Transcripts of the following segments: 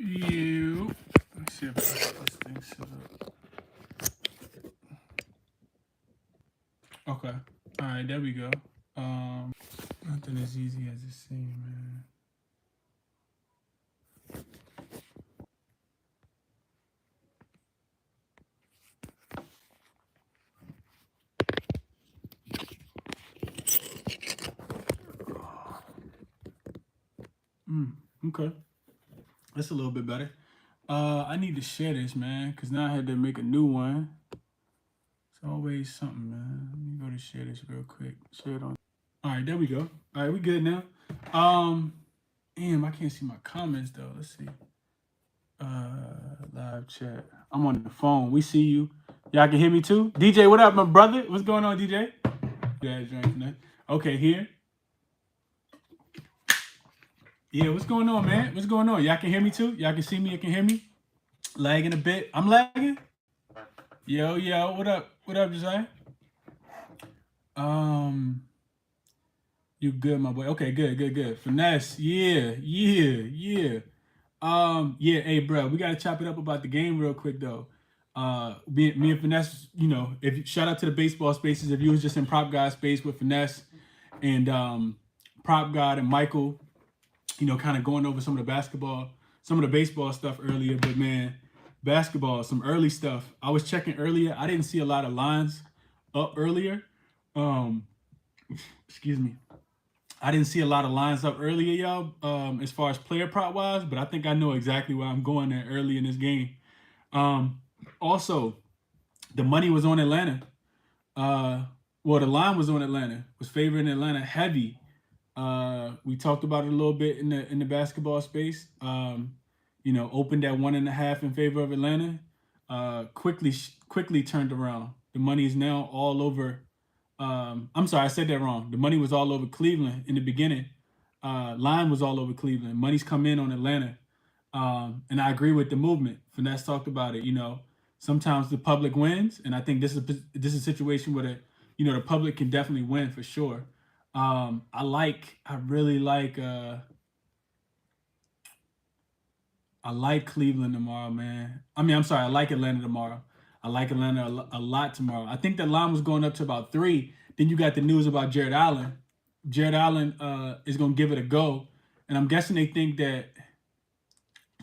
You. Let's see if I got this thing set up. Okay. All right, there we go. Nothing as easy as it seems, man. Okay. That's a little bit better. I need to share this, man, because now I had to make a new one. It's always something, man. Let me go to share this real quick. Share it on. All right, there we go. All right, we good now. Damn, I can't see my comments though. Let's see. Live chat. I'm on the phone. We see you. Y'all can hear me too. DJ, what up, my brother? What's going on, DJ? Yeah, okay, here. Yeah, what's going on, man? What's going on? Y'all can hear me too? Y'all can see me? You can hear me? Lagging a bit. I'm lagging? Yo, what up? What up, Josiah? You good, my boy. Okay, good. Finesse. Yeah. Yeah, hey, bro, we gotta chop it up about the game real quick though. Me and Finesse, if shout out to the baseball spaces. If you was just in Prop God space with Finesse and Prop God and Michael, kind of going over some of the baseball stuff earlier. But man, basketball, some early stuff. I was checking earlier. I didn't see a lot of lines up earlier. Excuse me. I didn't see a lot of lines up earlier, y'all, as far as player prop wise, but I think I know exactly where I'm going there early in this game. Also, the money was on Atlanta. The line was on Atlanta. Was favoring Atlanta heavy. We talked about it a little bit in the basketball space. Opened at 1.5 in favor of Atlanta. Quickly turned around. The money is now all over. I'm sorry, I said that wrong. The money was all over Cleveland in the beginning. Line was all over Cleveland. Money's come in on Atlanta. And I agree with the movement. Finesse talked about it. Sometimes the public wins, and I think this is a situation where the public can definitely win for sure. I really like Cleveland tomorrow, man. I like Atlanta tomorrow. I like Atlanta a lot tomorrow. I think the line was going up to about 3. Then you got the news about Jared Allen. Jared Allen is going to give it a go. And I'm guessing they think that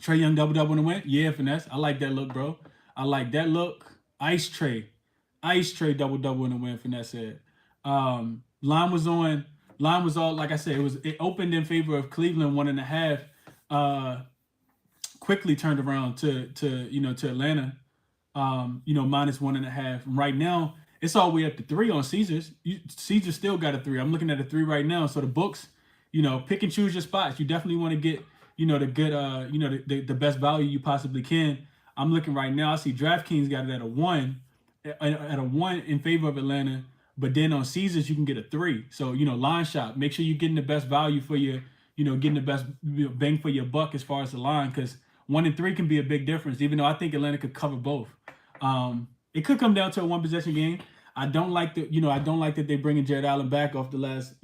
Trae Young double-double in the win. Yeah, Finesse. I like that look, bro. I like that look. Ice Trae double-double in the win, Finesse said. Line was all, like I said, it opened in favor of Cleveland 1.5. Quickly turned around to Atlanta. Minus 1.5. Right now, it's all the way up to 3 on Caesars. Caesars still got a 3. I'm looking at a 3 right now. So the books, pick and choose your spots. You definitely want to get, the good, the best value you possibly can. I'm looking right now. I see DraftKings got it at a 1, in favor of Atlanta. But then on Caesars, you can get a 3. So, line shop. Make sure you're getting the best value for your, getting the best bang for your buck as far as the line, because 1 and 3 can be a big difference, even though I think Atlanta could cover both. It could come down to a 1-possession game. I don't like that they're bringing Jared Allen back off the last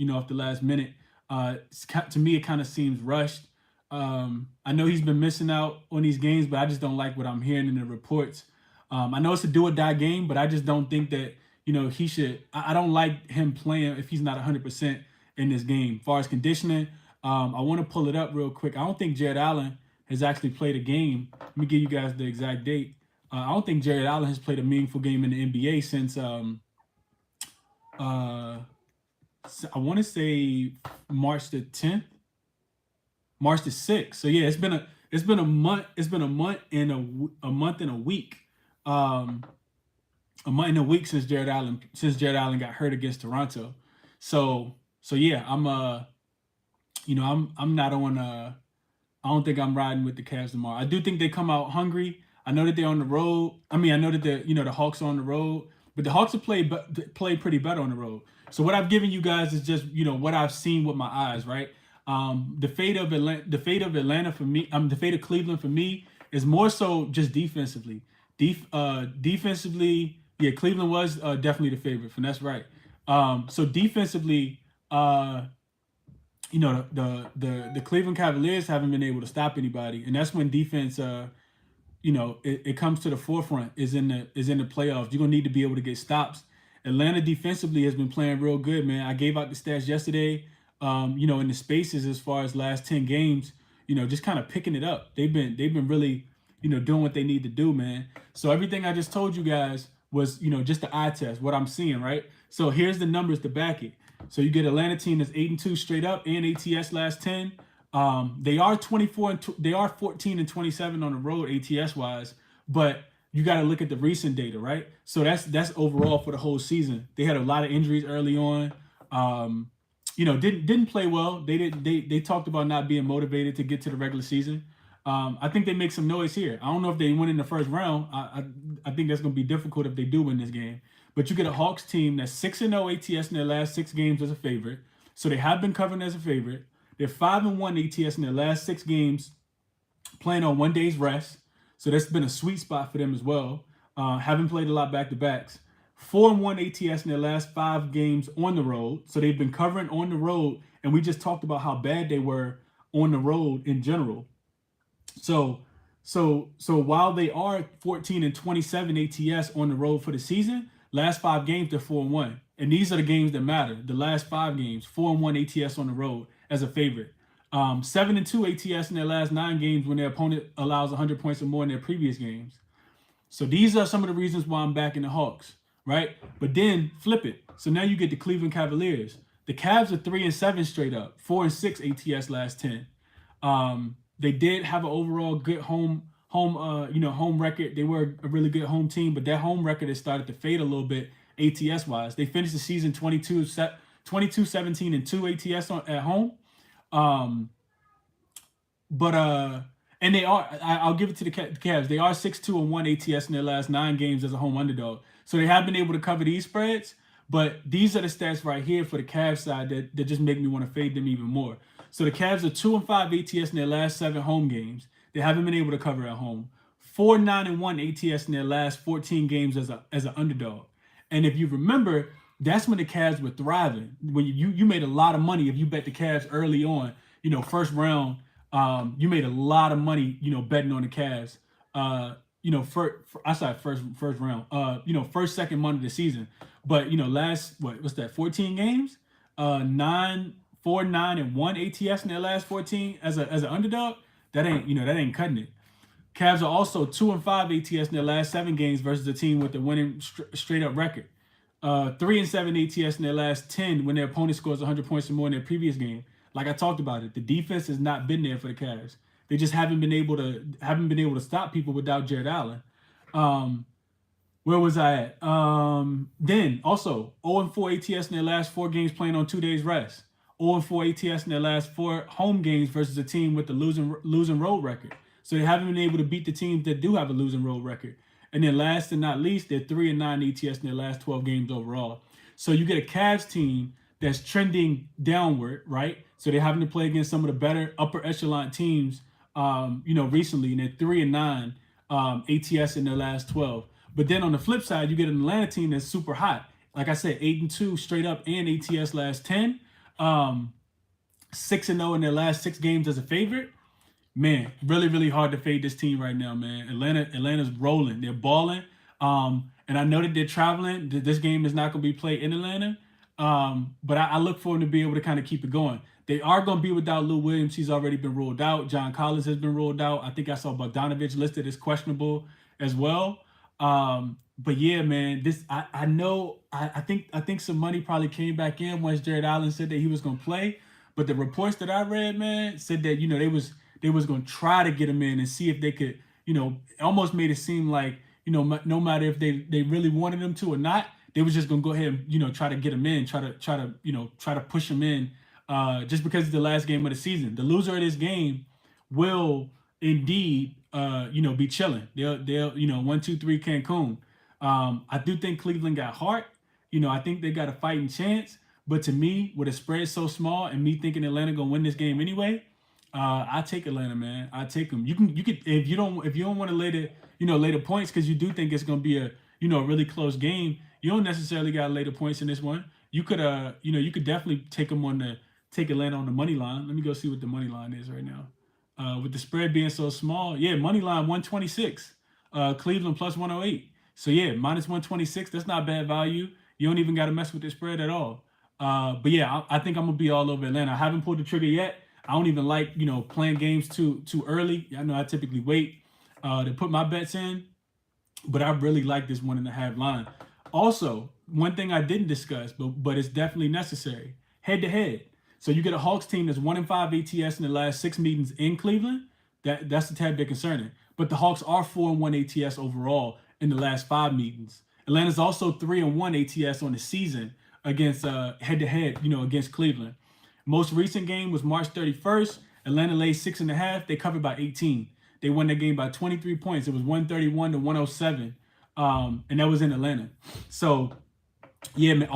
minute. To me, it kind of seems rushed. I know he's been missing out on these games, but I just don't like what I'm hearing in the reports. I know it's a do or die game, but I just don't think that, he should. I don't like him playing if he's not 100% in this game. As far as conditioning, I want to pull it up real quick. I don't think Jared Allen has actually played a game. Let me give you guys the exact date. I don't think Jared Allen has played a meaningful game in the NBA since I want to say March the 10th, March the 6th. So yeah, it's been a month. It's been a month and a month and a week. A month and a week since Jared Allen got hurt against Toronto. So yeah, I'm not on. I don't think I'm riding with the Cavs tomorrow. I do think they come out hungry. I know that they're on the road. I know that the Hawks are on the road, but the Hawks have played pretty better on the road. So what I've given you guys is just what I've seen with my eyes, right? The fate of Atlanta for me, the fate of Cleveland for me is more so just defensively. Defensively, yeah, Cleveland was definitely the favorite, and that's right. So defensively, the Cleveland Cavaliers haven't been able to stop anybody, and that's when defense it comes to the forefront is in the playoffs. You're gonna need to be able to get stops. Atlanta defensively has been playing real good, man. I gave out the stats yesterday. In the spaces as far as last 10 games, just kind of picking it up. They've been really, doing what they need to do, man. So everything I just told you guys was, just the eye test, what I'm seeing, right? So here's the numbers to back it. So you get Atlanta team that's 8-2 straight up and ATS last 10. They are 24 and they are 14 and 27 on the road ATS wise, but you got to look at the recent data, right? So that's overall for the whole season. They had a lot of injuries early on. Didn't play well. They talked about not being motivated to get to the regular season. I think they make some noise here. I don't know if they win in the first round. I think that's going to be difficult if they do win this game. But you get a Hawks team that's 6-0 ATS in their last 6 games as a favorite. So they have been covering as a favorite. They're 5-1 ATS in their last 6 games, playing on 1 day's rest. So that's been a sweet spot for them as well. Haven't played a lot back to backs. 4-1 ATS in their last 5 games on the road. So they've been covering on the road, and we just talked about how bad they were on the road in general. So while they are 14 and 27 ATS on the road for the season, last 5 games they're 4-1. And these are the games that matter. The last 5 games, 4-1 ATS on the road as a favorite. 7-2 ATS in their last 9 games when their opponent allows 100 points or more in their previous games. So these are some of the reasons why I'm backing the Hawks, right? But then flip it. So now you get the Cleveland Cavaliers. The Cavs are 3-7 straight up, 4-6 ATS last 10. They did have an overall good home record. They were a really good home team, but their home record has started to fade a little bit ATS wise. They finished the season 22-17-2 ATS at home. And they are, I'll give it to the Cavs. They are 6-2-1 ATS in their last 9 games as a home underdog. So they have been able to cover these spreads, but these are the stats right here for the Cavs side that just make me want to fade them even more. So the Cavs are 2-5 ATS in their last 7 home games. They haven't been able to cover at home. 4-9-1 ATS in their last 14 games as an underdog. And if you remember, that's when the Cavs were thriving. When you made a lot of money if you bet the Cavs early on, first round, you made a lot of money, betting on the Cavs. First round, first, second month of the season. But, what's that, 14 games? 4-9-1 ATS in their last 14 as an underdog. That ain't cutting it. Cavs are also 2-5 ATS in their last 7 games versus a team with the winning straight up record. 3-7 ATS in their last 10 when their opponent scores 100 points or more in their previous game. Like I talked about it, the defense has not been there for the Cavs. They just haven't been able to stop people without Jared Allen. Where was I at? Then also 0-4 ATS in their last 4 games playing on 2 days rest. 0-4 ATS in their last 4 home games versus a team with the losing road record. So they haven't been able to beat the teams that do have a losing road record. And then last and not least, they're 3-9 ATS in their last 12 games overall. So you get a Cavs team that's trending downward, right? So they're having to play against some of the better upper echelon teams, recently, and they're 3-9 ATS in their last 12. But then on the flip side, you get an Atlanta team that's super hot. Like I said, 8-2 straight up and ATS last 10. 6-0 in their last 6 games as a favorite. Man, really, really hard to fade this team right now, man. Atlanta's rolling. They're balling. And I know that they're traveling. This game is not going to be played in Atlanta. But I look for them to be able to kind of keep it going. They are going to be without Lou Williams. He's already been ruled out. John Collins has been ruled out. I think I saw Bogdanovich listed as questionable as well. But yeah, man, I think some money probably came back in once Jared Allen said that he was going to play. But the reports that I read, man, said that, they was going to try to get him in and see if they could, almost made it seem like, no matter if they really wanted him to or not, they was just going to go ahead and, try to get him in, try to push him in, just because it's the last game of the season. The loser of this game will indeed, be chilling. They'll 1-2-3 Cancun. I do think Cleveland got heart. I think they got a fighting chance. But to me, with a spread so small and me thinking Atlanta gonna win this game anyway, I take Atlanta, man. I take them. You could if you don't want to lay the points because you do think it's gonna be a really close game. You don't necessarily got to lay the points in this one. You could definitely take them on take Atlanta on the money line. Let me go see what the money line is right now. With the spread being so small, yeah, money line 126. Cleveland plus 108. So yeah, minus 126. That's not bad value. You don't even got to mess with the spread at all. But yeah, I think I'm gonna be all over Atlanta. I haven't pulled the trigger yet. I don't even like playing games too early. I know I typically wait to put my bets in, but I really like this 1.5 line. Also, one thing I didn't discuss, but it's definitely necessary: head to head. So you get a Hawks team that's 1-5 ATS in the last 6 meetings in Cleveland. That's a tad bit concerning. But the Hawks are 4-1 ATS overall in the last 5 meetings. Atlanta's also 3-1 ATS on the season against head to head, against Cleveland. Most recent game was March 31st. Atlanta laid 6.5. They covered by 18. They won that game by 23 points. It was 131 to 107, and that was in Atlanta. So yeah, man,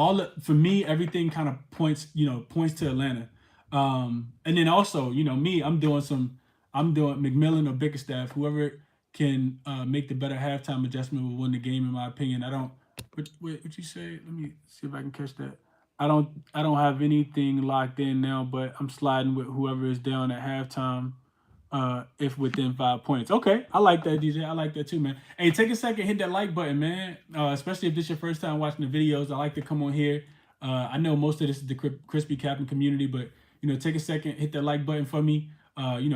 for me, everything kind of points to Atlanta. And then also, me, I'm doing McMillan or Bickerstaff, whoever can make the better halftime adjustment will win the game, in my opinion. I don't. What you say? Let me see if I can catch that. I don't have anything locked in now, but I'm sliding with whoever is down at halftime. If within 5 points. Okay, I like that, DJ. I like that too, man. Hey, take a second, hit that like button, man. Especially if this is your first time watching the videos. I like to come on here. I know most of this is the Crispy Captain community, but take a second, hit that like button for me.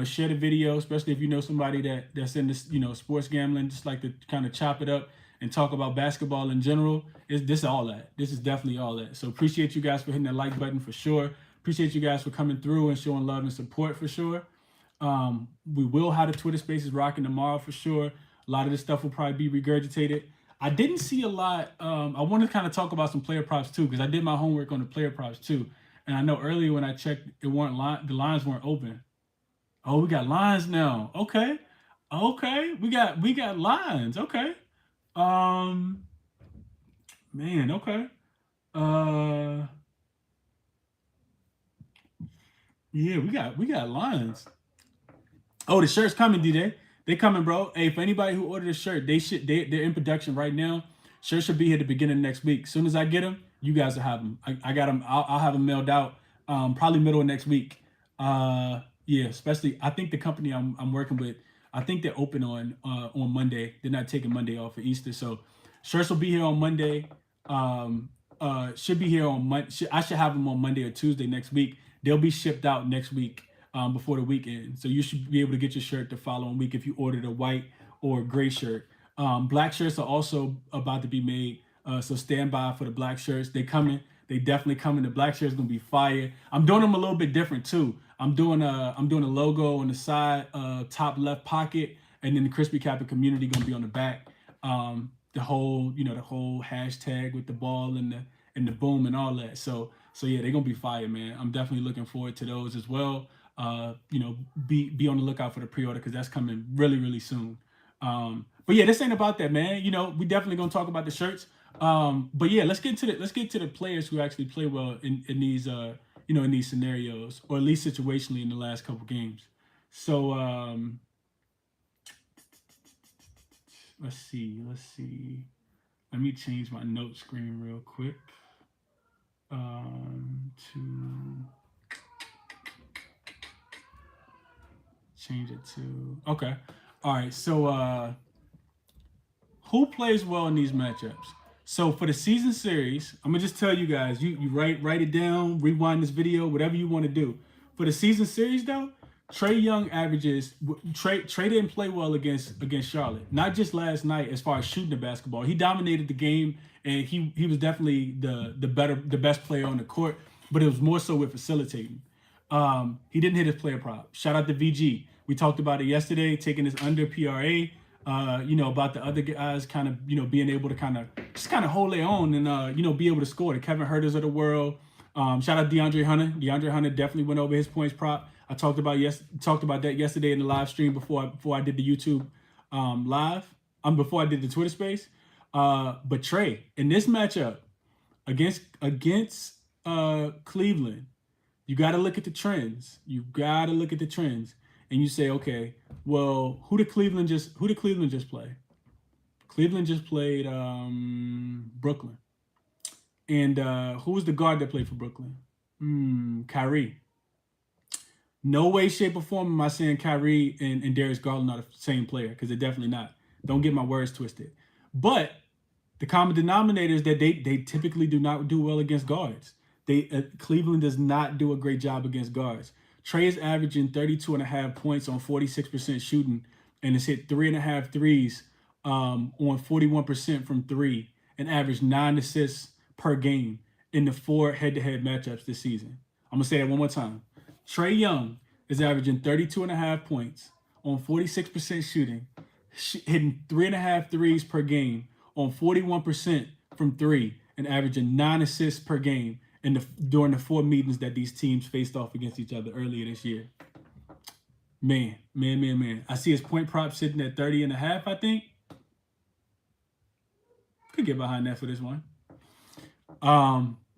Share the video, especially if you know somebody that's in this, sports gambling, just like to kind of chop it up and talk about basketball in general. This is all that. This is definitely all that. So appreciate you guys for hitting that like button for sure. Appreciate you guys for coming through and showing love and support for sure. We will have the Twitter Spaces rocking tomorrow for sure. A lot of this stuff will probably be regurgitated. I didn't see a lot. I want to kind of talk about some player props too, because I did my homework on the player props too. And I know earlier when I checked, the lines weren't open. Oh, we got lines now. Okay, we got lines. Okay, man. Okay, yeah, we got lines. Oh, the shirt's coming, DJ. They coming, bro. Hey, for anybody who ordered a shirt, they're in production right now. Shirts should be here at the beginning of next week. As soon as I get them, you guys will have them. I got them. I'll have them mailed out probably middle of next week. Yeah, especially I think the company I'm working with, I think they're open on Monday. They're not taking Monday off for Easter, so shirts will be here on Monday. Should be here on Monday. I should have them on Monday or Tuesday next week. They'll be shipped out next week. Before the weekend. So you should be able to get your shirt the following week if you ordered a white or gray shirt. Black shirts are also about to be made. So stand by for the black shirts. They coming. They definitely coming. The black shirt's gonna be fire. I'm doing them a little bit different too. I'm doing a logo on the side, top left pocket, and then the Crispy Captain community gonna be on the back. The whole hashtag with the ball and the boom and all that. So yeah, they're gonna be fire, man. I'm definitely looking forward to those as well. Be on the lookout for the pre-order because that's coming really, really soon. But yeah, this ain't about that, man. We definitely gonna talk about the shirts. But yeah, let's get to the players who actually play well in these in these scenarios, or at least situationally in the last couple games. So let's see. Let me change my note screen real quick. To change it to okay. All right. So who plays well in these matchups? So for the season series, I'm gonna just tell you guys. You write it down, rewind this video, whatever you want to do. For the season series though, Trae Young averages. Trae didn't play well against Charlotte. Not just last night as far as shooting the basketball. He dominated the game, and he was definitely the best player on the court. But it was more so with facilitating. He didn't hit his player prop. Shout out to VG. We talked about it yesterday, taking his under PRA. About the other guys kind of, being able to kind of hold their own and, be able to score. The Kevin Huerters of the world. Shout out DeAndre Hunter. DeAndre Hunter definitely went over his points prop. I talked about that yesterday in the live stream before I did the YouTube live. Before I did the Twitter space. But Trae, in this matchup against Cleveland, you got to look at the trends. And you say, okay, well, who did Cleveland just play? Cleveland just played Brooklyn. And who was the guard that played for Brooklyn? Kyrie. No way, shape, or form am I saying Kyrie and Darius Garland are the same player, because they're definitely not. Don't get my words twisted. But the common denominator is that they typically do not do well against guards. Cleveland does not do a great job against guards. Trey is averaging 32.5 points on 46% shooting, and has hit 3.5 threes on 41% from three, and averaged 9 assists per game in the 4 head-to-head matchups this season. I'm gonna say that one more time. Trey Young is averaging 32.5 points on 46% shooting, hitting 3.5 threes per game on 41% from three, and averaging 9 assists per game during the 4 meetings that these teams faced off against each other earlier this year. Man. I see his point prop sitting at 30.5, I think. Could get behind that for this one.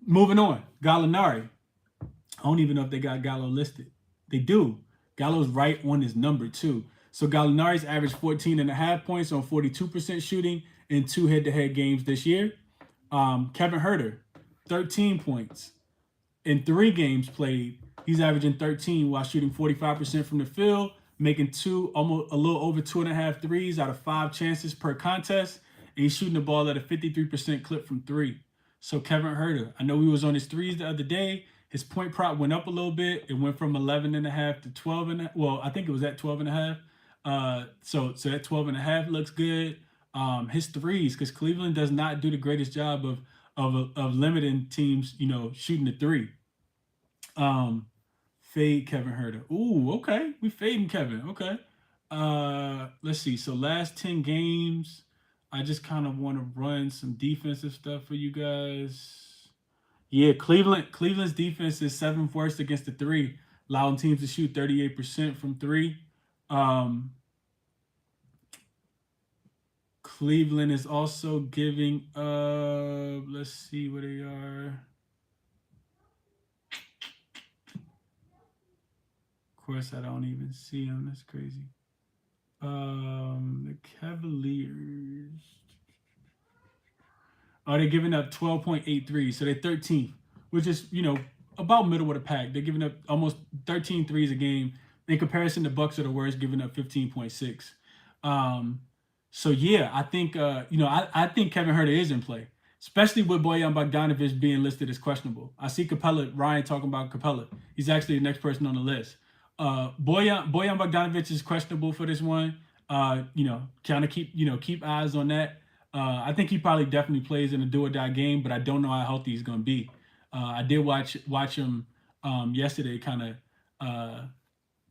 Moving on. Gallinari. I don't even know if they got Gallo listed. They do. Gallo's right on his number, too. So Gallinari's averaged 14.5 points on 42% shooting in 2 head-to-head games this year. Kevin Huerter, 13 points in 3 games played. He's averaging 13 while shooting 45% from the field, making almost a little over 2.5 threes out of 5 chances per contest, and he's shooting the ball at a 53% clip from 3. So Kevin Huerter, I know he was on his threes the other day. His point prop went up a little bit. It went from 11.5 to 12.5. Well, I think it was at 12.5. So that 12.5 looks good. His threes, because Cleveland does not do the greatest job of limiting teams, shooting the 3. Fade Kevin Huerter. Ooh, okay. We fading Kevin. Okay. Let's see. So last 10 games, I just kind of want to run some defensive stuff for you guys. Yeah, Cleveland's defense is 7th worst against the 3, allowing teams to shoot 38% from 3. Cleveland is also giving up, let's see where they are. Of course, I don't even see them. That's crazy. The Cavaliers. They're giving up 12.83, so they're 13th, which is, about middle of the pack. They're giving up almost 13 threes a game. In comparison, the Bucks are the worst, giving up 15.6. So yeah, I think I think Kevin Huerter is in play, especially with Bojan Bogdanovic being listed as questionable. I see Ryan talking about Capela. He's actually the next person on the list. Bojan Bogdanovic is questionable for this one. Kind of keep eyes on that. I think he probably definitely plays in a do or die game, but I don't know how healthy he's going to be. I did watch him yesterday, kind of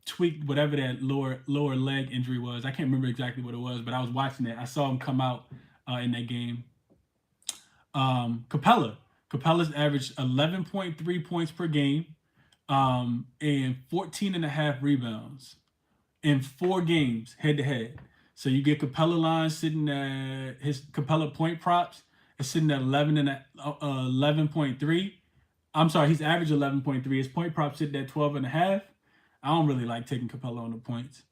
tweaked whatever that lower leg injury was. I can't remember exactly what it was, but I was watching it. I saw him come out in that game. Capela's averaged 11.3 points per game and 14.5 rebounds in 4 games head-to-head. So you get Capela line sitting at his Capela point props is sitting at 11.3. I'm sorry, he's averaged 11.3. His point prop sitting at 12.5. I don't really like taking Capela on the points.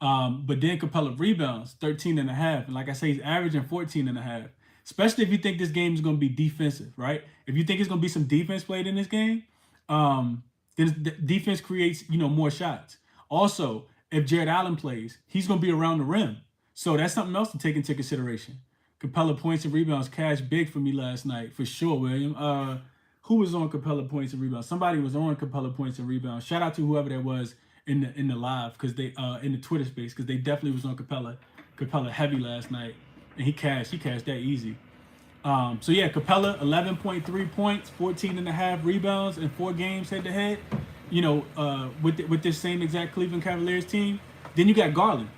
But then Capela rebounds 13.5. And like I say, he's averaging 14.5. Especially if you think this game is going to be defensive, right? If you think it's going to be some defense played in this game, then the defense creates, more shots. Also, if Jared Allen plays, he's going to be around the rim. So that's something else to take into consideration. Capela points and rebounds cash big for me last night, for sure, William. Who was on Capela points and rebounds? Somebody was on Capela points and rebounds. Shout out to whoever that was in the live, because they in the Twitter space, because they definitely was on Capela heavy last night, and he cashed that easy. So yeah, Capela 11.3 points, 14.5 rebounds in 4 games head to head. With this same exact Cleveland Cavaliers team. Then you got Garland,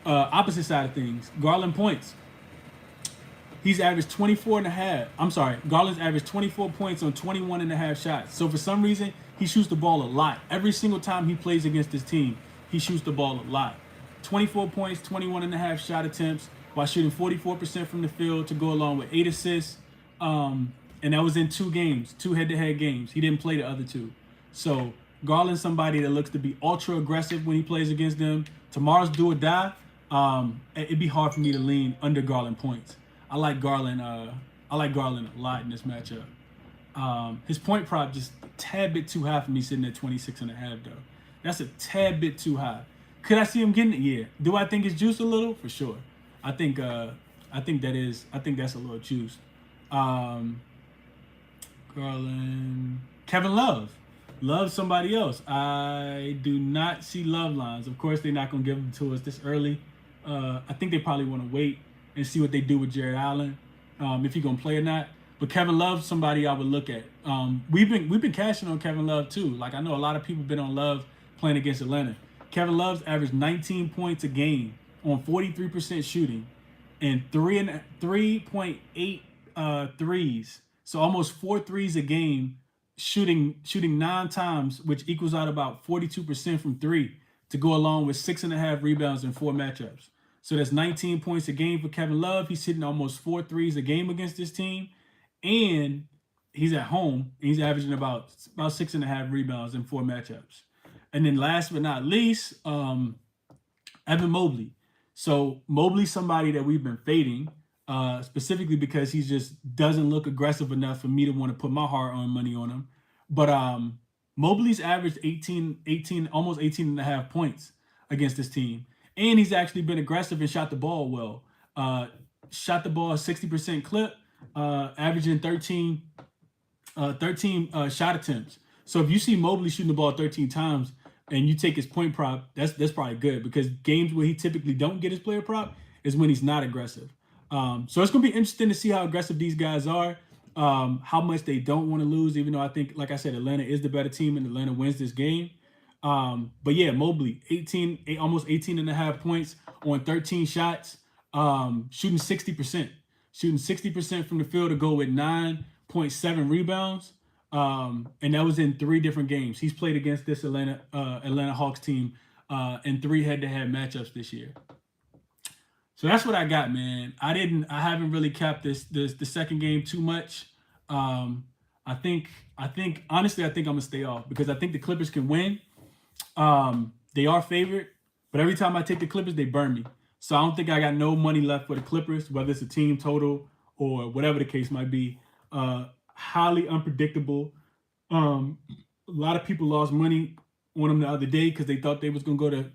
opposite side of things. Garland points. He's averaged 24.5. I'm sorry, Garland's averaged 24 points on 21.5 shots. So for some reason, he shoots the ball a lot. Every single time he plays against this team, he shoots the ball a lot. 24 points, 21.5 shot attempts, while shooting 44% from the field to go along with 8 assists. And that was in 2 games, 2 head-to-head games. He didn't play the other 2. So Garland's somebody that looks to be ultra aggressive when he plays against them. Tomorrow's do or die. It'd be hard for me to lean under Garland points. I like Garland a lot in this matchup. His point prop just a tad bit too high for me, sitting at 26.5 though. That's a tad bit too high. Could I see him getting it? Yeah. Do I think it's juiced a little? For sure. I think I think that's a little juiced. Um, Garland, Kevin Love. Love somebody else. I do not see love lines. Of course, they're not gonna give them to us this early. I think they probably want to wait and see what they do with Jared Allen, if he's gonna play or not. But Kevin Love, somebody I would look at. We've been cashing on Kevin Love too. Like I know a lot of people been on Love playing against Atlanta. Kevin Love's averaged 19 points a game on 43% shooting and 3.8 threes. So almost 4 threes a game, shooting 9 times, which equals out about 42% from three, to go along with 6.5 rebounds in 4 matchups. So that's 19 points a game for Kevin Love. He's hitting almost 4 threes a game against this team, and he's at home. And he's averaging about 6.5 rebounds in 4 matchups. And then last but not least, Evan Mobley. So Mobley's somebody that we've been fading, specifically because he just doesn't look aggressive enough for me to want to put my hard-earned money on him. But Mobley's averaged 18, almost 18 and a half points against this team. And he's actually been aggressive and shot the ball well. Shot the ball 60% clip, averaging 13 shot attempts. So if you see Mobley shooting the ball 13 times and you take his point prop, that's probably good, because games where he typically don't get his player prop is when he's not aggressive. So it's going to be interesting to see how aggressive these guys are, how much they don't want to lose, even though I think, like I said, Atlanta is the better team and Atlanta wins this game. But yeah, Mobley, almost 18 and a half points on 13 shots, shooting 60%. Shooting 60% from the field to go with 9.7 rebounds. And that was in 3 different games. He's played against this Atlanta Hawks team in 3 head-to-head matchups this year. So that's what I got, man. I haven't really capped the second game too much. I think honestly I'm gonna stay off, because I think the Clippers can win. They are favored, but every time I take the Clippers, they burn me. So I don't think I got no money left for the Clippers, whether it's a team total or whatever the case might be. Highly unpredictable. A lot of people lost money on them the other day because they thought they was gonna go to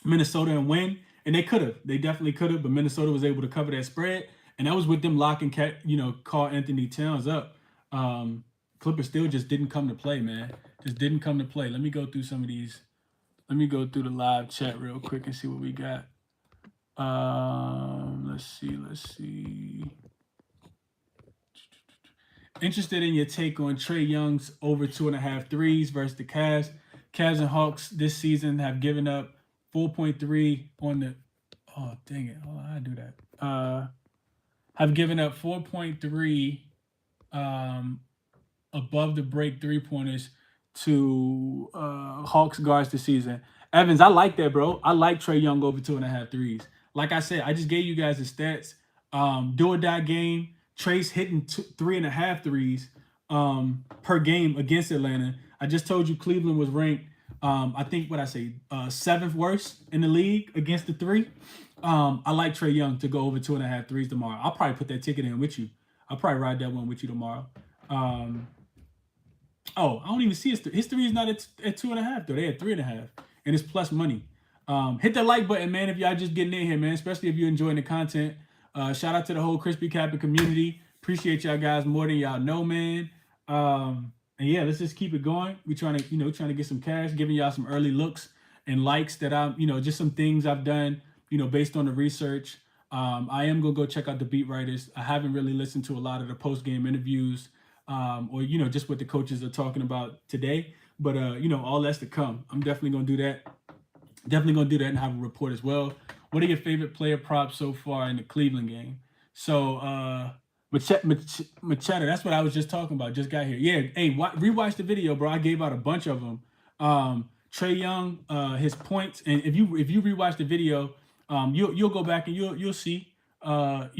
Minnesota and win, and they could have. They definitely could have, but Minnesota was able to cover that spread, and that was with them locking Karl Anthony Towns up. Clippers still just didn't come to play, man. Just didn't come to play. Let me go through some of these. Let me go through the live chat real quick and see what we got. Let's see. Interested in your take on Trae Young's over 2.5 threes versus the Cavs. Cavs and Hawks this season have given up 4.3 on the. Oh, dang it. Oh, I do that. Have given up 4.3 above the break 3-pointers to Hawks guards this season. Evans, I like that, bro. I like Trae Young over 2.5 threes. Like I said, I just gave you guys the stats. Do or die game. Trae's hitting 3.5 threes per game against Atlanta. I just told you Cleveland was ranked, I think, 7th worst in the league against the 3. I like Trae Young to go over 2.5 threes tomorrow. I'll probably put that ticket in with you. I'll probably ride that one with you tomorrow. I don't even see his 3. His 3 is not at 2.5 though. They had 3.5, and it's plus money. Hit that like button, man, if y'all just getting in here, man, especially if you're enjoying the content. Shout out to the whole Crispy Kappa community. Appreciate y'all guys more than y'all know, man. And yeah, let's just keep it going. We trying to get some cash, giving y'all some early looks and likes that I'm, just some things I've done, based on the research. I am gonna go check out the beat writers. I haven't really listened to a lot of the post-game interviews, or just what the coaches are talking about today. But all that's to come. I'm definitely gonna do that. And have a report as well. What are your favorite player props so far in the Cleveland game? So Machetta, that's what I was just talking about. Just got here. Yeah, hey, rewatch the video, bro. I gave out a bunch of them. Trae Young, his points, and if you rewatch the video, you'll go back and you'll see why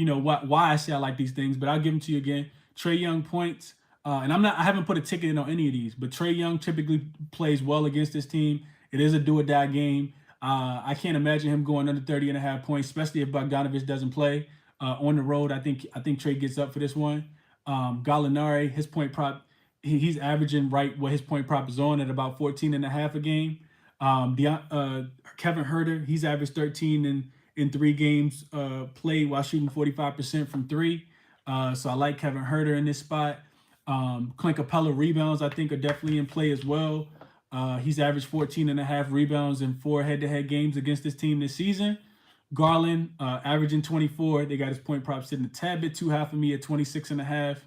I say I like these things. But I'll give them to you again. Trae Young points, and I haven't put a ticket in on any of these, but Trae Young typically plays well against this team. It is a do or die game. I can't imagine him going under 30.5 points, especially if Bogdanovich doesn't play on the road. I think Trae gets up for this one. Gallinari, his point prop, he's averaging right what his point prop is on at about 14.5 a game. Kevin Herter, he's averaged 13 in 3 games played while shooting 45% from three. So I like Kevin Herter in this spot. Clint Capela rebounds, I think, are definitely in play as well. He's averaged 14 and a half rebounds in 4 head-to-head games against this team this season. Garland, averaging 24. They got his point prop sitting a tad bit too high for me at 26 and a half.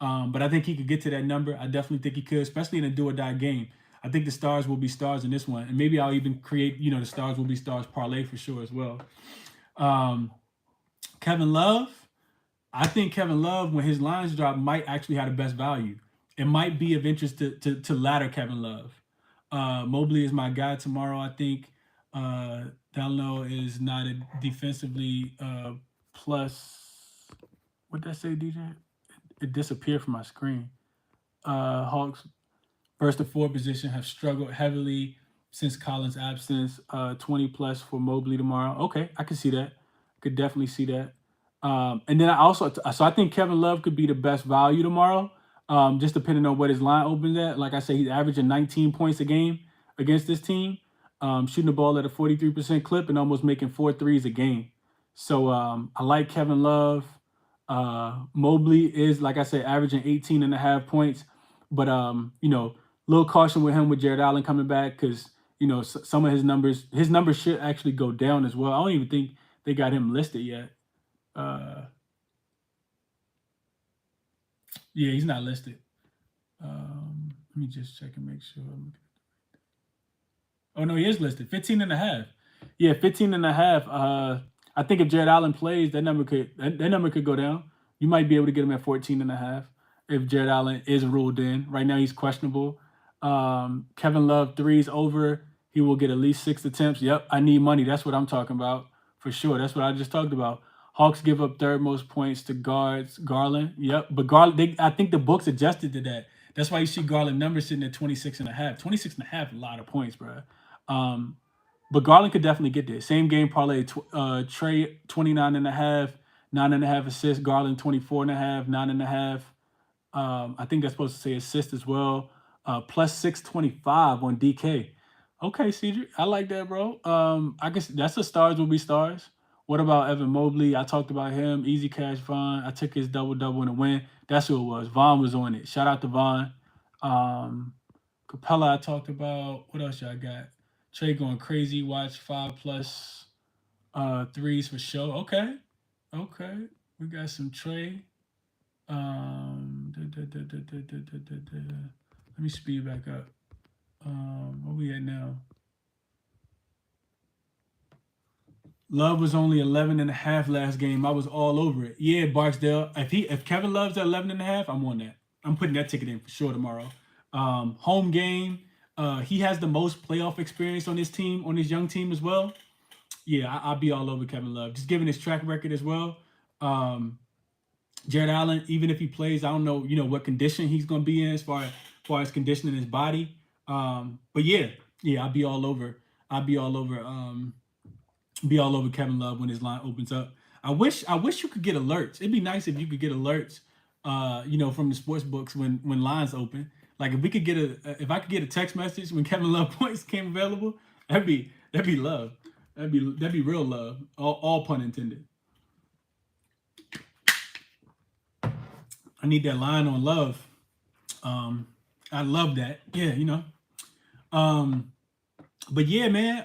But I think he could get to that number. I definitely think he could, especially in a do or die game. I think the stars will be stars in this one. And maybe I'll even create, the stars will be stars parlay for sure as well. Kevin Love, I think Kevin Love, when his lines drop, might actually have the best value. It might be of interest to ladder Kevin Love. Mobley is my guy tomorrow, I think. Dalno is not a defensively plus. What did I say, DJ? It disappeared from my screen. Hawks first to 4 position have struggled heavily since Collins' absence. 20 plus for Mobley tomorrow. Okay, I can see that. Could definitely see that. And then I think Kevin Love could be the best value tomorrow, just depending on what his line opens at. Like I say, he's averaging 19 points a game against this team, shooting the ball at a 43% clip and almost making 4 threes a game. So I like Kevin Love. Mobley is, like I said, averaging 18 and a half points. But, little caution with him with Jared Allen coming back because, some of his numbers should actually go down as well. I don't even think they got him listed yet. Yeah, he's not listed. Let me just check and make sure. Oh, no, he is listed. 15 and a half. Yeah, 15 and a half. I think if Jared Allen plays, that number could go down. You might be able to get him at 14 and a half if Jared Allen is ruled in. Right now, he's questionable. Kevin Love, threes over. He will get at least 6 attempts. Yep, I need money. That's what I'm talking about for sure. That's what I just talked about. Hawks give up third most points to guards. Garland, yep. But Garland, I think the books adjusted to that. That's why you see Garland numbers sitting at 26 and a half. 26 and a half, a lot of points, bro. But Garland could definitely get there. Same game parlay. Trey, 29 and a half, 9.5 assists. Garland, 24 and a half, 9.5. I think that's supposed to say assist as well. Plus 625 on DK. Okay, CJ, I like that, bro. I guess that's the stars will be stars. What about Evan Mobley? I talked about him. Easy cash Vaughn. I took his double in the win. That's who it was. Vaughn was on it. Shout out to Vaughn. Capela I talked about. What else y'all got? Trey going crazy. Watch 5 plus threes for sure. Okay. We got some Trey. Let me speed back up. Where we at now? Love was only 11 and a half last game. I was all over it. Yeah, Barksdale. If Kevin Love's at 11 and a half, I'm on that. I'm putting that ticket in for sure tomorrow. Home game. He has the most playoff experience on this team, on this young team as well. Yeah, I'll be all over Kevin Love. Just given his track record as well. Jared Allen, even if he plays, I don't know, what condition he's going to be in as far as conditioning his body. But yeah, I'll be all over. Be all over Kevin Love when his line opens up. I wish you could get alerts. It'd be nice if you could get alerts, from the sports books when lines open. Like if I could get a text message when Kevin Love points came available, that'd be love. That'd be real love. All pun intended. I need that line on Love. I love that. Yeah, But yeah, man.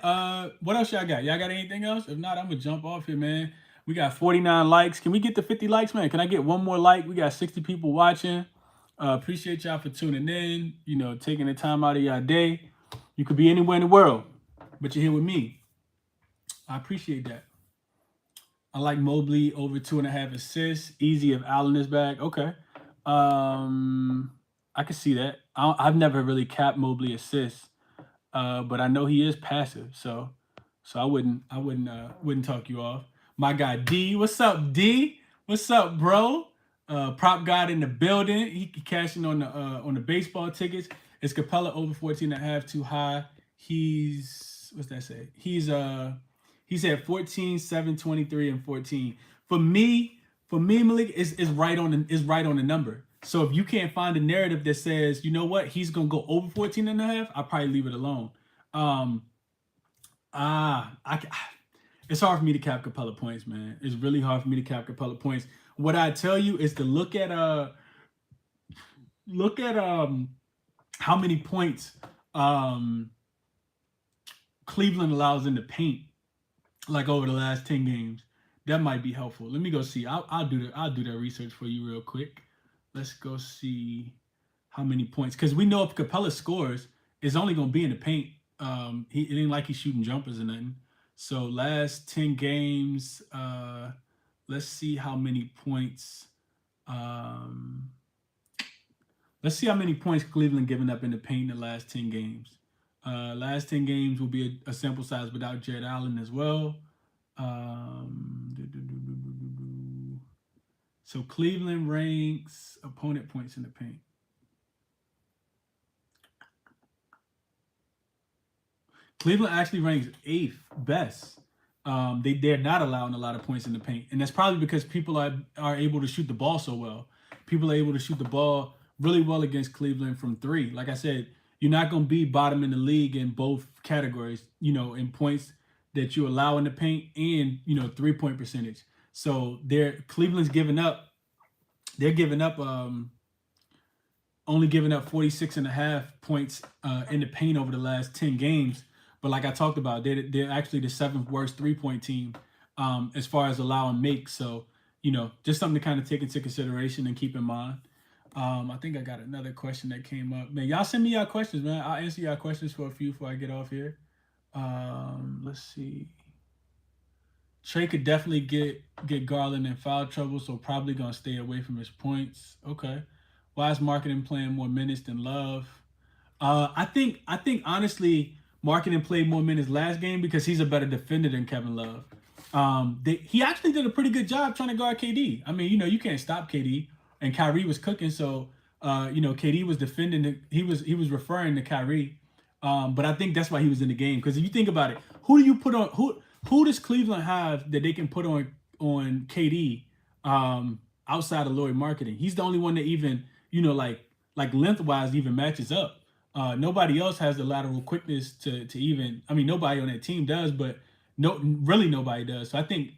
What else y'all got? Y'all got anything else? If not, I'm gonna jump off here, man. We got 49 likes. Can we get to 50 likes, man? Can I get one more like? We got 60 people watching. Appreciate y'all for tuning in. Taking the time out of your day. You could be anywhere in the world, but you're here with me. I appreciate that. I like Mobley over 2.5 assists. Easy if Allen is back. Okay. I can see that. I've never really capped Mobley assists. But I know he is passive, so I wouldn't talk you off. My guy D, what's up, D? What's up, bro? Prop god in the building. He cashing on the baseball tickets. Is Capela over 14.5 too high? What's that say? He's at 14, 7, 23, and 14. For me, Malik is right on the number. So if you can't find a narrative that says, you know what, he's gonna go over 14.5, I'll probably leave it alone. I it's hard for me to cap Capella points, man. It's really hard for me to cap Capella points. What I tell you is to look at how many points um Cleveland allows in the paint, like over the last 10 games. That might be helpful. Let me go see. I'll do that research for you real quick. Let's go see how many points, because we know if Capella scores, it's only gonna be in the paint. It ain't like he's shooting jumpers or nothing. So last 10 games, let's see how many points. Um, let's see how many points Cleveland given up in the paint in the last 10 games. Last 10 games will be a sample size without Jared Allen as well. Um, so Cleveland ranks opponent points in the paint. Cleveland actually ranks eighth best. They're not allowing a lot of points in the paint, and that's probably because people are able to shoot the ball so well. People are able to shoot the ball really well against Cleveland from three. Like I said, you're not going to be bottom in the league in both categories. In points that you allow in the paint and 3-point percentage. So Cleveland's giving up. They're giving up only giving up 46 and a half points in the paint over the last 10 games. But like I talked about, they're actually the seventh worst 3-point team as far as allowing makes. So, just something to kind of take into consideration and keep in mind. I think I got another question that came up. Man, y'all send me y'all questions, man. I'll answer y'all questions for a few before I get off here. Let's see. Trey could definitely get Garland in foul trouble, so probably gonna stay away from his points. Okay. Why is marketing playing more minutes than Love? I think honestly, Marketing played more minutes last game because he's a better defender than Kevin Love. He actually did a pretty good job trying to guard KD. I mean, you can't stop KD, and Kyrie was cooking, so KD was defending. He was referring to Kyrie, but I think that's why he was in the game. Because if you think about it, who do you put on who does Cleveland have that they can put on KD outside of Lloyd Marketing? He's the only one that even like lengthwise even matches up. Nobody else has the lateral quickness to even. I mean, nobody on that team does, but really nobody does. So I think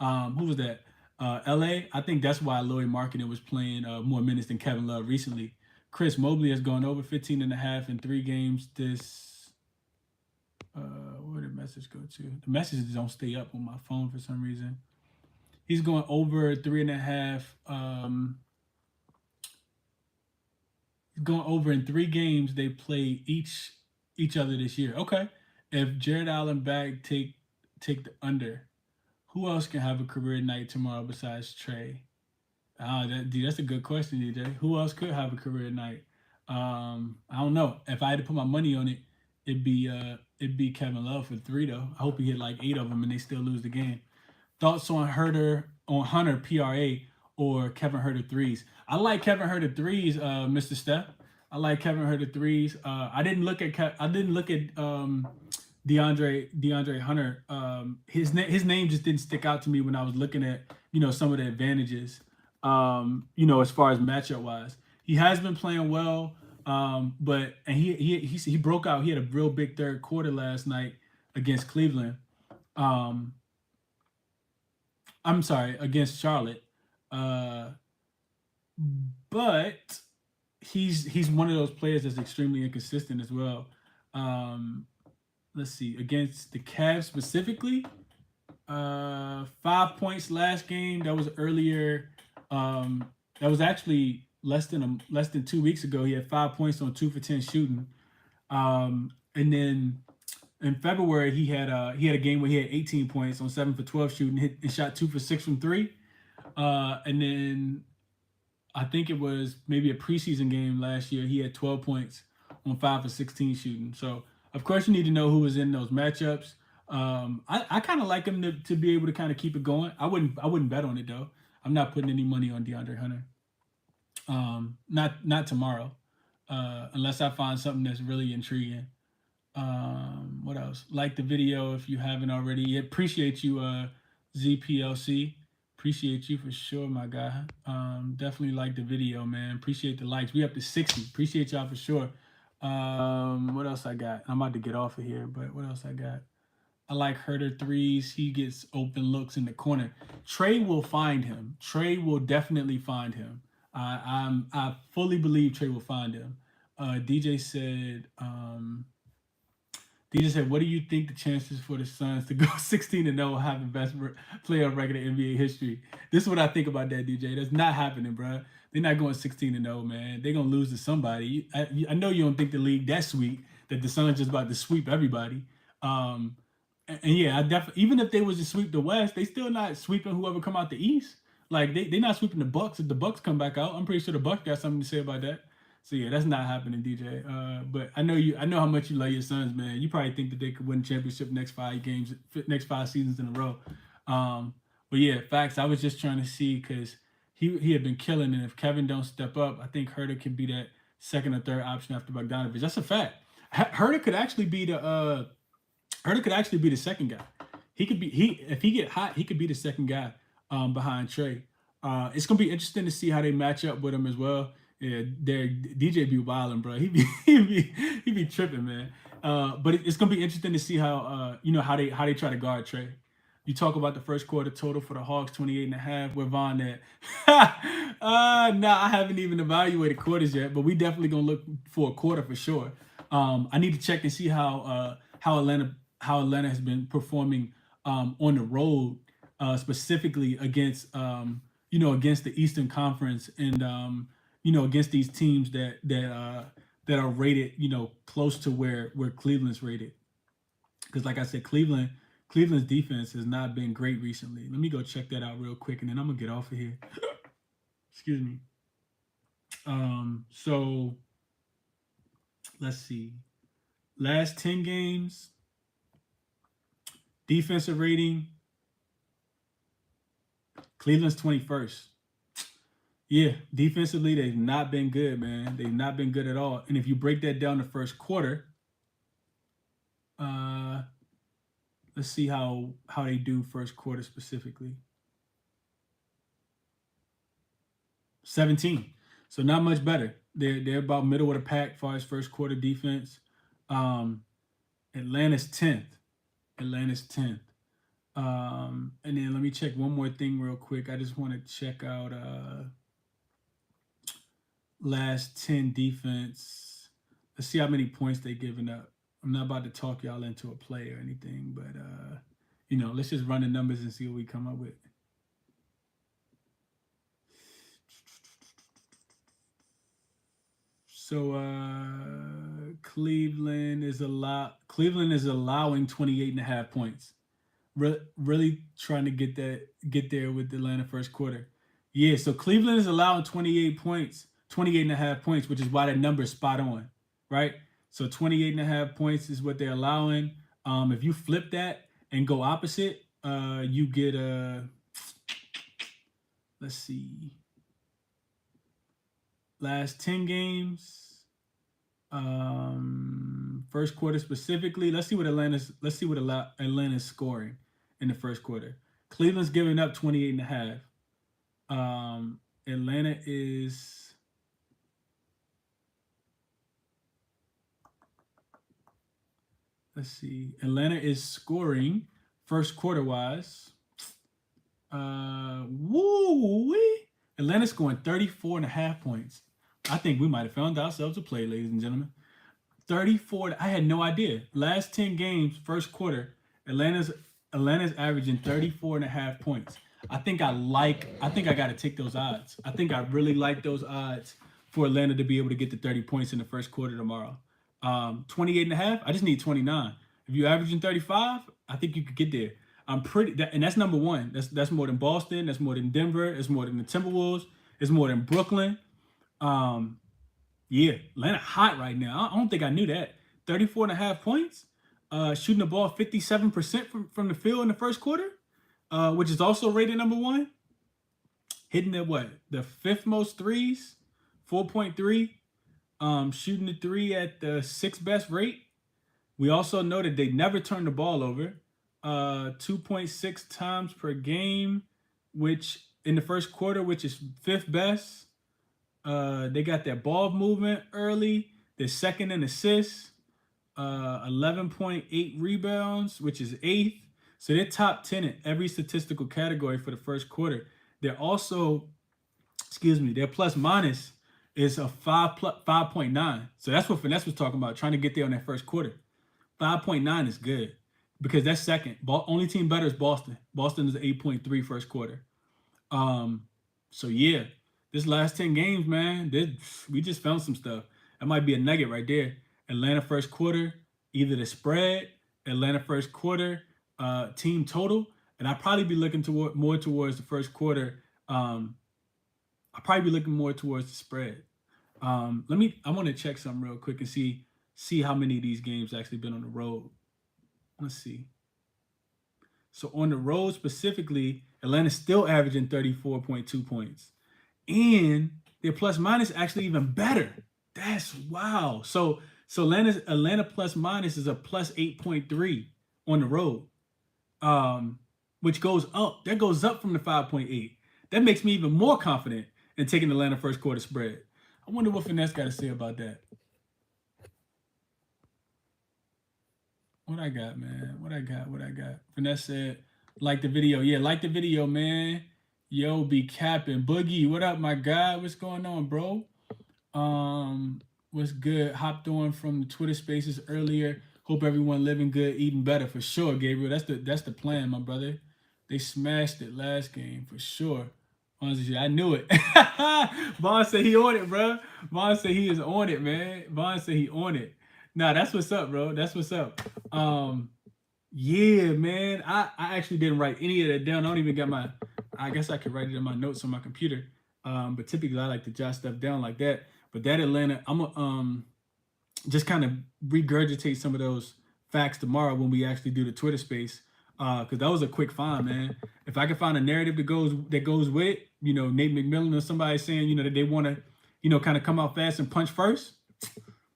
who was that? LA. I think that's why Lloyd Marketing was playing more minutes than Kevin Love recently. Chris Mobley has gone over 15 and a half in 3 games this. Where did the message go to? The messages don't stay up on my phone for some reason. He's going over 3.5. Going over in 3 games they play each other this year. Okay, if Jared Allen back take the under, who else can have a career night tomorrow besides Trey? That's a good question, DJ. Who else could have a career night? I don't know. If I had to put my money on it, it'd be Kevin Love for 3 though. I hope he hit like 8 of them and they still lose the game. Thoughts on Hunter PRA or Kevin Herter threes? I like Kevin Herter threes, Mr. Steph. I like Kevin Herter threes. I didn't look at DeAndre Hunter. His name just didn't stick out to me when I was looking at some of the advantages. As far as matchup wise, he has been playing well. But he broke out. He had a real big third quarter last night against Cleveland. Um, I'm sorry, against Charlotte. Uh, but he's one of those players that's extremely inconsistent as well. Um, let's see, against the Cavs specifically, 5 points last game. That was earlier. That was actually less than 2 weeks ago. He had 5 points on 2 for 10 shooting. And then in February he had a game where he had 18 points on 7 for 12 shooting, hit and shot 2 for 6 from three. And then I think it was maybe a preseason game last year. He had 12 points on 5 for 16 shooting. So of course you need to know who was in those matchups. I kind of like him to be able to kind of keep it going. I wouldn't bet on it though. I'm not putting any money on DeAndre Hunter. Not tomorrow, unless I find something that's really intriguing. What else? Like the video if you haven't already. Appreciate you, ZPLC. Appreciate you for sure, my guy. Definitely like the video, man. Appreciate the likes. We up to 60. Appreciate y'all for sure. What else I got? I'm about to get off of here, but what else I got? I like Herder threes. He gets open looks in the corner. Trey will find him. Trey will definitely find him. I fully believe Trey will find him. DJ said. DJ said, "What do you think the chances for the Suns to go 16-0 have the best playoff record in NBA history?" This is what I think about that, DJ. That's not happening, bro. They're not going 16-0, man. They're gonna lose to somebody. I know you don't think the league that sweet that the Suns just about to sweep everybody. Um, and yeah, I definitely even if they was to sweep the West, they still not sweeping whoever come out the East. Like they not sweeping the Bucks if the Bucks come back out. I'm pretty sure the Bucks got something to say about that. So yeah, that's not happening, DJ. But I know you. I know how much you love your Suns, man. You probably think that they could win championship next 5 games, next 5 seasons in a row. Um, but yeah, facts. I was just trying to see because he had been killing, and if Kevin don't step up, I think Herder can be that second or third option after Bogdanovich. That's a fact. Herder could actually be the Herder could actually be the second guy. He could be he if he get hot, he could be the second guy behind Trey. It's gonna be interesting to see how they match up with him as well. Yeah, there DJ be wilding, bro. He be tripping, man. But it's gonna be interesting to see how how they try to guard Trey. You talk about the first quarter total for the Hawks, 28.5. Where Von at? Nah, I haven't even evaluated quarters yet, but we definitely gonna look for a quarter for sure. I need to check and see how Atlanta has been performing on the road, specifically against against the Eastern Conference and against these teams that are rated close to where Cleveland's rated. Because like I said, Cleveland's defense has not been great recently. Let me go check that out real quick, and then I'm gonna get off of here. Excuse me. So let's see. Last 10 games, defensive rating, Cleveland's 21st. Yeah, defensively, they've not been good, man. They've not been good at all. And if you break that down the first quarter, let's see how they do first quarter specifically. 17. So not much better. They're about middle of the pack as far as first quarter defense. Atlanta's 10th. Atlanta's 10th. And then let me check one more thing real quick. I just want to check out last 10 defense. Let's see how many points they've given up. I'm not about to talk y'all into a play or anything, but let's just run the numbers and see what we come up with. So Cleveland is allowing 28.5 points. Really trying to get there with the Atlanta first quarter. Yeah, so Cleveland is allowing 28.5 points, which is why that number is spot on, right? So 28.5 points is what they're allowing. If you flip that and go opposite, you get let's see, last 10 games, first quarter specifically. Let's see what Atlanta's scoring in the first quarter. Cleveland's giving up 28.5. Atlanta is Atlanta is scoring first quarter wise. Atlanta's scoring 34.5 points. I think we might have found ourselves a play, ladies and gentlemen. 34. I had no idea. Last 10 games, first quarter, Atlanta's averaging 34.5 points. I think I got to take those odds. I think I really like those odds for Atlanta to be able to get to 30 points in the first quarter tomorrow. 28.5. I just need 29. If you're averaging 35, I think you could get there. And that's number one. That's more than Boston. That's more than Denver. It's more than the Timberwolves. It's more than Brooklyn. Yeah, Atlanta hot right now. I don't think I knew that. 34.5 points. Shooting the ball 57% from the field in the first quarter, which is also rated number one. Hitting the fifth most threes, 4.3. Shooting the three at the sixth best rate. We also know that they never turn the ball over. 2.6 times per game, which in the first quarter, which is fifth best. They got their ball movement early. They're second in assists. 11.8 rebounds, which is 8th. So they're top 10 in every statistical category for the first quarter. They're also, their plus minus is a 5.9. So that's what Finesse was talking about, trying to get there on that first quarter. 5.9 is good because that's second. Only team better is Boston. Boston is 8.3 first quarter. So yeah, this last 10 games, man, we just found some stuff. That might be a nugget right there. Atlanta first quarter, either the spread, Atlanta first quarter, team total, and I'll probably be looking more towards the first quarter. I'll probably be looking more towards the spread. I want to check something real quick and see how many of these games actually been on the road. Let's see. So on the road specifically, Atlanta's still averaging 34.2 points. And their plus minus actually even better. That's wow. So Atlanta plus minus is a plus 8.3 on the road. Which goes up. That goes up from the 5.8. That makes me even more confident in taking Atlanta first quarter spread. I wonder what Finesse got to say about that. What I got, man? What I got? Finesse said, like the video. Yeah, like the video, man. Yo, be capping. Boogie, what up, my guy? What's going on, bro? What's good? Hopped on from the Twitter spaces earlier. Hope everyone living good, eating better for sure, Gabriel. That's the plan, my brother. They smashed it last game for sure. Honestly, I knew it. Vaughn said he on it, bro. Vaughn said he is on it, man. Vaughn said he on it. Nah, that's what's up, bro. That's what's up. Yeah, man. I actually didn't write any of that down. I don't even got my. I guess I could write it in my notes on my computer. But typically I like to jot stuff down like that. But that Atlanta, I'm gonna just kind of regurgitate some of those facts tomorrow when we actually do the Twitter space. Because that was a quick find, man. If I could find a narrative that goes with it, Nate McMillan or somebody saying, that they want to, kind of come out fast and punch first,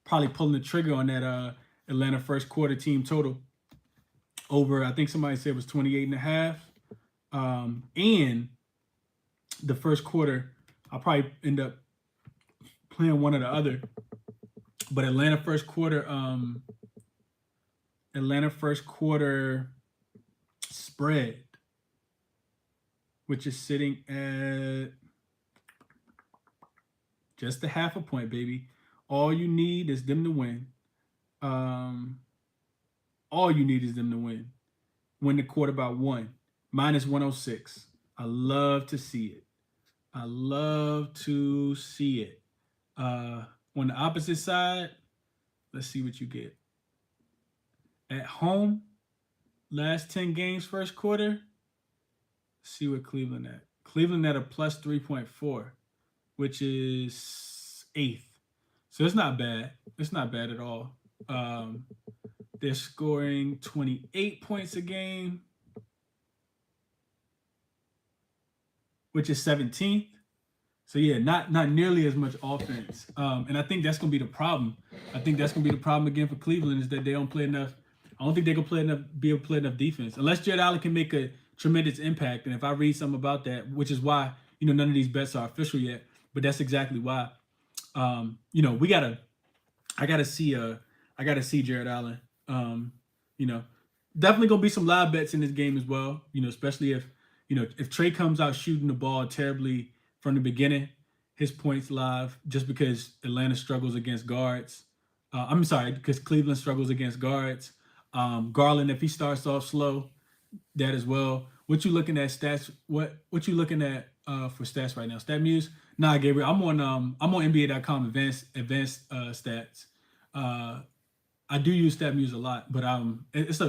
probably pulling the trigger on that Atlanta first quarter team total over, I think somebody said it was 28.5. And the first quarter, I'll probably end up playing one or the other. But Atlanta first quarter spread, which is sitting at just a half a point, baby. All you need is them to win. All you need is them to win. Win the quarter by 1. Minus 106. I love to see it. On the opposite side, let's see what you get. At home, last 10 games, first quarter, let's see what Cleveland at. Cleveland at a plus 3.4, which is 8th. So it's not bad. It's not bad at all. They're scoring 28 points a game, which is 17th. So yeah, not nearly as much offense. And I think that's gonna be the problem. I think that's gonna be the problem again for Cleveland is that they don't play enough. I don't think they can be able to play enough defense unless Jared Allen can make a tremendous impact. And if I read something about that, which is why none of these bets are official yet, but that's exactly why. I gotta see Jared Allen. Definitely gonna be some live bets in this game as well. Especially if Trey comes out shooting the ball terribly from the beginning, his points live just because Atlanta struggles against guards. Because Cleveland struggles against guards. Garland, if he starts off slow, that as well. What you looking at stats? What you looking at for stats right now? StatMuse? Nah, Gabriel. I'm on NBA.com advanced stats. I do use StatMuse a lot, but it's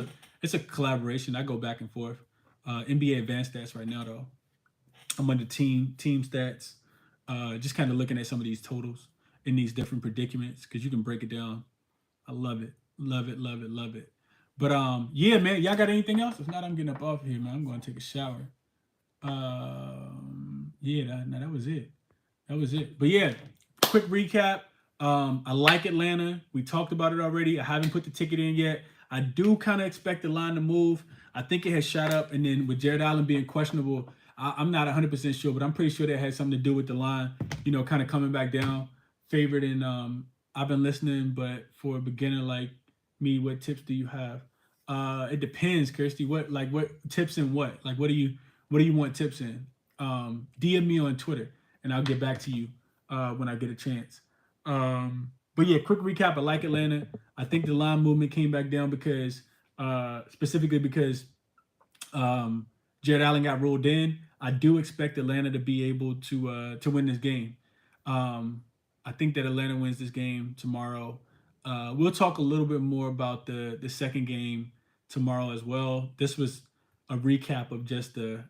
a collaboration. I go back and forth. NBA advanced stats right now though. I'm under team stats. Just kind of looking at some of these totals in these different predicaments because you can break it down. I love it. But yeah, man, y'all got anything else? If not, I'm getting up off here, man. I'm going to take a shower. That was it. But yeah, quick recap. I like Atlanta. We talked about it already. I haven't put the ticket in yet. I do kind of expect the line to move. I think it has shot up, and then with Jared Allen being questionable, I'm not 100% sure, but I'm pretty sure that had something to do with the line, kind of coming back down, favored. And I've been listening, but for a beginner like me what tips do you have? It depends, Kirsty. What tips in what? Like what do you want tips in? DM me on Twitter and I'll get back to you when I get a chance. But yeah, quick recap. I like Atlanta. I think the line movement came back down because specifically because Jared Allen got ruled in. I do expect Atlanta to be able to win this game. Um, I think that Atlanta wins this game tomorrow. We'll talk a little bit more about the second game tomorrow as well. This was a recap of just the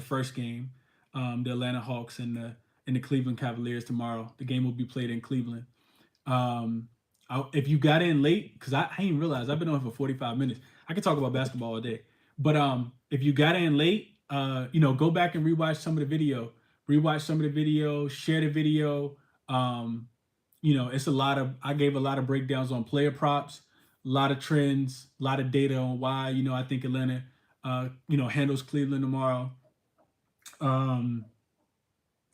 first game, the Atlanta Hawks and the Cleveland Cavaliers tomorrow. The game will be played in Cleveland. Um, if you got in late, because I didn't realize I've been on for 45 minutes. I could talk about basketball all day. But if you got in late, go back and rewatch some of the video. Rewatch some of the video, share the video. Um, it's a lot of I gave a lot of breakdowns on player props, a lot of trends, a lot of data on why, I think Atlanta handles Cleveland tomorrow. Um,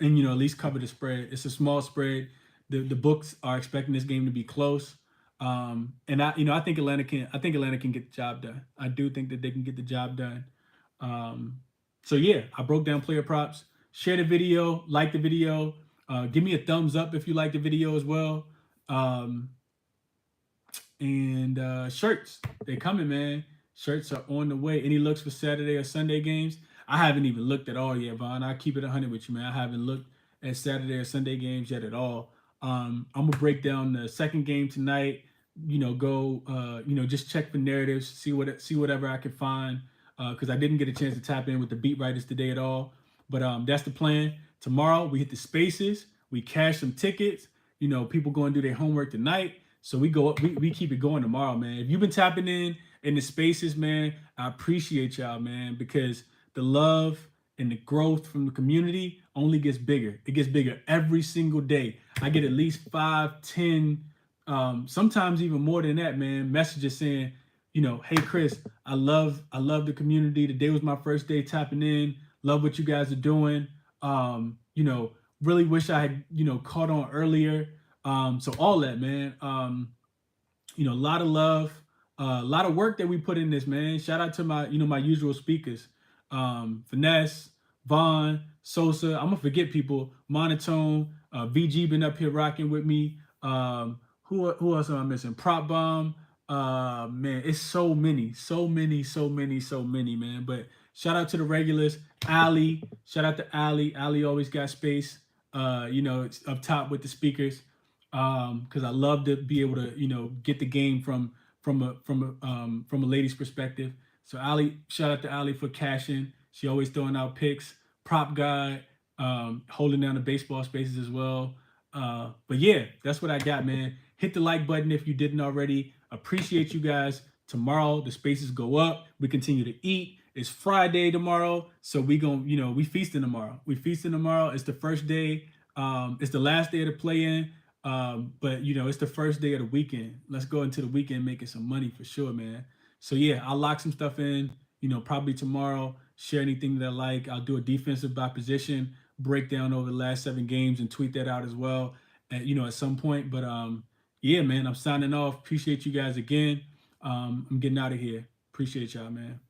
and at least cover the spread. It's a small spread. The books are expecting this game to be close. And I think Atlanta can get the job done. I do think that they can get the job done. Um, so yeah, I broke down player props. Share the video, like the video. Give me a thumbs up if you like the video as well. Um, and shirts, they coming, man. Shirts are on the way. Any looks for Saturday or Sunday games? I haven't even looked at all yet, Vaughn. I keep it 100 with you, man. I haven't looked at Saturday or Sunday games yet at all. I'm gonna break down the second game tonight. Go just check for narratives, see whatever I can find. Because I didn't get a chance to tap in with the beat writers today at all. But that's the plan. Tomorrow we hit the spaces, we cash some tickets. People going to do their homework tonight. So we go up, we keep it going tomorrow, man. If you've been tapping in the spaces, man, I appreciate y'all, man, because the love and the growth from the community only gets bigger. It gets bigger every single day. I get at least 5, 10, sometimes even more than that, man. Messages saying, hey Chris, I love the community. Today was my first day tapping in. Love what you guys are doing. Really wish I had, caught on earlier. So all that, man. A lot of love, a lot of work that we put in this, man. Shout out to my usual speakers, Finesse, Vaughn, Sosa. I'm gonna forget people. Monotone, VG been up here rocking with me. Who else am I missing? Prop Bomb. Man, it's so many, man. But shout out to the regulars. Ali, shout out to Ali. Ali always got space. It's up top with the speakers. Because I love to be able to get the game from a lady's perspective. So Ali, shout out to Ali for cashing. She always throwing out picks. Prop guy, holding down the baseball spaces as well. But yeah, that's what I got, man. Hit the like button if you didn't already. Appreciate you guys. Tomorrow the spaces go up. We continue to eat. It's Friday tomorrow, so we we feasting tomorrow. It's the first day. It's the last day of the play-in. But it's the first day of the weekend. Let's go into the weekend making some money for sure, man. So yeah, I'll lock some stuff in, probably tomorrow, share anything that I like. I'll do a defensive by position breakdown over the last 7 games and tweet that out as well at some point. But yeah, man, I'm signing off. Appreciate you guys again. I'm getting out of here. Appreciate y'all, man.